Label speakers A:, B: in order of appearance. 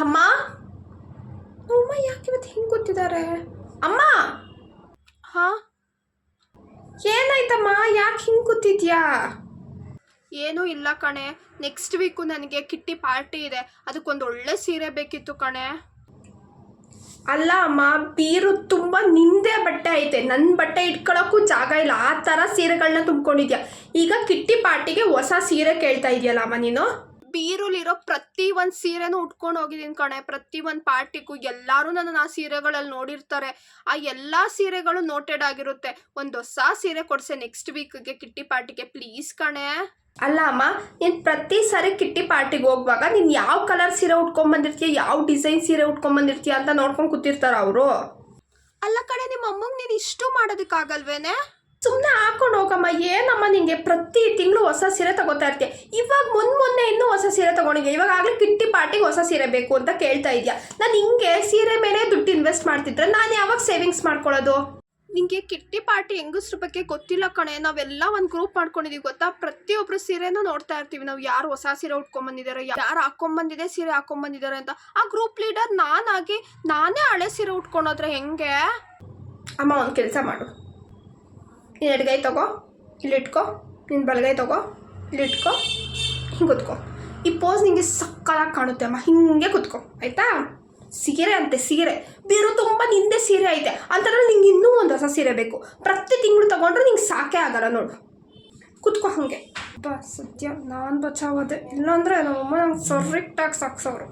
A: ಅಮ್ಮ ಅಮ್ಮ ಯಾಕೆ ಇವತ್ತು ಹಿಂಗೆ ಕೂತಿದ್ದಾರೆ? ಅಮ್ಮ
B: ಹಾಂ,
A: ಏನಾಯ್ತಮ್ಮ? ಯಾಕೆ ಹಿಂಗೆ ಕೂತಿದ್ಯಾ?
B: ಏನೂ ಇಲ್ಲ ಕಣೆ. ನೆಕ್ಸ್ಟ್ ವೀಕು ನನಗೆ ಕಿಟ್ಟಿ ಪಾರ್ಟಿ ಇದೆ, ಅದಕ್ಕೊಂದು ಒಳ್ಳೆ ಸೀರೆ ಬೇಕಿತ್ತು ಕಣೆ.
A: ಅಲ್ಲ ಅಮ್ಮ, ಬೀರು ತುಂಬ ನಿಂದೆ ಬಟ್ಟೆ ಐತೆ, ನನ್ನ ಬಟ್ಟೆ ಇಟ್ಕೊಳ್ಳೋಕ್ಕೂ ಜಾಗ ಇಲ್ಲ, ಆ ಥರ ಸೀರೆಗಳನ್ನ ತುಂಬ್ಕೊಂಡಿದ್ಯಾ. ಈಗ ಕಿಟ್ಟಿ ಪಾರ್ಟಿಗೆ ಹೊಸ ಸೀರೆ ಕೇಳ್ತಾ ಇದೆಯಲ್ಲ ಅಮ್ಮ ನೀನು?
B: ಬೀರುಲಿರೋ ಪ್ರತಿ ಒಂದು ಸೀರೆನೂ ಉಟ್ಕೊಂಡು ಹೋಗಿದ್ದೀನಿ ಕಣೆ. ಪ್ರತಿ ಒಂದು ಪಾರ್ಟಿಗೂ ಎಲ್ಲರೂ ನನ್ನನ್ನು ಆ ಸೀರೆಗಳಲ್ಲಿ ನೋಡಿರ್ತಾರೆ. ಆ ಎಲ್ಲ ಸೀರೆಗಳು ನೋಟೆಡ್ ಆಗಿರುತ್ತೆ. ಒಂದು ಹೊಸ ಸೀರೆ ಕೊಡ್ಸೆ ನೆಕ್ಸ್ಟ್ ವೀಕ್ಗೆ ಕಿಟ್ಟಿ ಪಾರ್ಟಿಗೆ ಪ್ಲೀಸ್ ಕಣೆ.
A: ಅಲ್ಲ ಅಮ್ಮ, ನೀನು ಪ್ರತಿ ಸಾರಿ ಕಿಟ್ಟಿ ಪಾರ್ಟಿಗೆ ಹೋಗುವಾಗ ನೀನು ಯಾವ ಕಲರ್ ಸೀರೆ ಉಟ್ಕೊಂಬಂದಿರ್ತೀಯ, ಯಾವ ಡಿಸೈನ್ ಸೀರೆ ಉಟ್ಕೊಂಬಂದಿರ್ತೀಯ ಅಂತ ನೋಡ್ಕೊಂಡು ಕೂತಿರ್ತಾರ ಅವರು.
B: ಅಲ್ಲ ಕಣೆ, ನಿಮ್ಮ ಅಮ್ಮಂಗೆ ನೀನು ಇಷ್ಟು ಮಾಡೋದಕ್ಕಾಗಲ್ವೇನೆ?
A: ಸುಮ್ಮನೆ ಹಾಕೊಂಡು ಹೋಗಮ್ಮ. ಏನಮ್ಮ ನಿಂಗೆ ಪ್ರತಿ ತಿಂಗಳು ಹೊಸ ಸೀರೆ ತಗೋತಾ ಇರ್ತೀಯ. ಇವಾಗ ಮೊನ್ನೆ ಇನ್ನೂ ಹೊಸ ಸೀರೆ ತಗೊಂಡಿದ್ಯಾ, ಇವಾಗ ಆಗಲೇ ಕಿಟ್ಟಿ ಪಾರ್ಟಿಗೆ ಹೊಸ ಸೀರೆ ಬೇಕು ಅಂತ ಕೇಳ್ತಾ ಇದೆಯಾ. ನಾನು ಹಿಂಗೆ ಸೀರೆ ಮೇಲೆ ದುಡ್ಡು ಇನ್ವೆಸ್ಟ್ ಮಾಡ್ತಿದ್ರೆ ನಾನು ಯಾವಾಗ ಸೇವಿಂಗ್ಸ್ ಮಾಡ್ಕೊಳ್ಳೋದು?
B: ನಿಂಗೆ ಕಿಟ್ಟಿ ಪಾರ್ಟಿ ಹೆಂಗಸ್ರ ಬಗ್ಗೆ ಗೊತ್ತಿಲ್ಲ ಕಣೆ. ನಾವೆಲ್ಲ ಒಂದು ಗ್ರೂಪ್ ಮಾಡ್ಕೊಂಡಿದೀವಿ ಗೊತ್ತಾ. ಪ್ರತಿಯೊಬ್ರು ಸೀರೆನೂ ನೋಡ್ತಾ ಇರ್ತೀವಿ ನಾವು, ಯಾರು ಹೊಸ ಸೀರೆ ಉಟ್ಕೊಂಡ್ಬಂದಿದ್ದಾರೆ, ಯಾರು ಹಾಕೊಂಡ್ಬಂದಿದೆ ಸೀರೆ ಹಾಕೊಂಡ್ಬಂದಿದ್ದಾರೆ ಅಂತ. ಆ ಗ್ರೂಪ್ ಲೀಡರ್ ನಾನಾಗಿ ನಾನೇ ಹಳೆ ಸೀರೆ ಉಟ್ಕೊಂಡೋದ್ರೆ ಹೆಂಗೆ?
A: ಅಮ್ಮ ಒಂದು ಕೆಲಸ ಮಾಡು, ನೀನು ಎಡಗೈ ತಗೋ ಇಲ್ಲಿಟ್ಕೋ, ನಿನ್ನ ಬಲಗೈ ತಗೋ ಇಲ್ಲಿಟ್ಕೋ, ಹಿಂಗೆ ಕೂತ್ಕೋ. ಈ ಪೋಸ್ ನಿಂಗೆ ಸಕ್ಕತ್ತಾಗಿ ಕಾಣುತ್ತೆ ಅಮ್ಮ, ಹಿಂಗೆ ಕೂತ್ಕೋ ಆಯಿತಾ? ಸೀರೆ ಅಂತೆ ಸೀರೆ, ಬೇರೆ ತುಂಬ ನಿಂದೆ ಸೀರೆ ಐತೆ ಅಂತಂದ್ರೆ ನಿಂಗೆ ಇನ್ನೂ ಒಂದು ಹೊಸ ಸೀರೆ ಬೇಕು. ಪ್ರತಿ ತಿಂಗಳು ತೊಗೊಂಡ್ರೆ ನಿಂಗೆ ಸಾಕೇ ಆಗಲ್ಲ ನೋಡು. ಕೂತ್ಕೋ ಹಾಗೆ. ಸದ್ಯ ನಾನು ಬಚಾವದೆ, ಇಲ್ಲಾಂದರೆ ನಮ್ಮಮ್ಮ ನಂಗೆ ಸೊರ್ರಿಟ್ಟಾಗಿ ಸಾಕ್ಸೋರು.